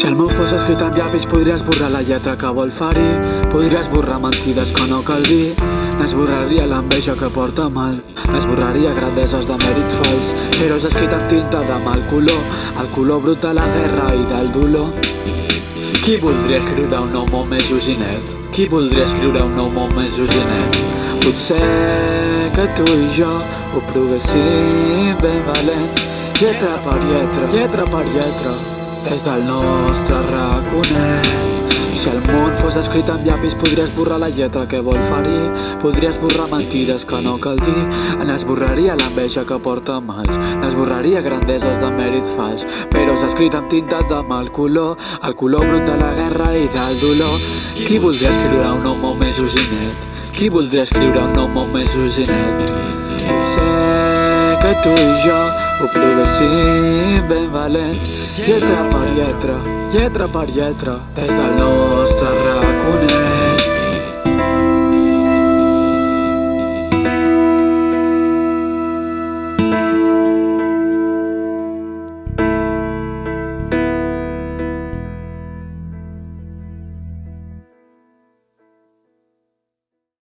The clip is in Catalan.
el món fos escrit amb llapis podria esborrar la lletra que vol ferir, podria esborrar mentides que no cal dir, n'esborraria l'enveja que porta mal, n'esborraria grandeses de mèrit fals, però és escrit amb tinta de mal color, el color brut de la guerra i del dolor. Qui voldria escriure un nou món més joginet? Qui voldria escriure un nou món més joginet? Potser que tu i jo ho provéssim ben valents, lletra per lletra, lletra per lletra, des del nostre raconet. Si el món fos escrit amb llapis podria esborrar la lletra que vol ferir, podria esborrar mentides que no cal dir, n'esborraria l'enveja que porta mals, n'esborraria grandeses de mèrit fals, però és escrit amb tinta de mal color, el color brut de la guerra i del dolor. Qui voldria escriure un nou món més joginet? Qui voldria escriure un nou món més joginet? Potser que tu i jo ho provéssim ben valents, lletra per lletra, lletra per lletra, des del nostre raconet.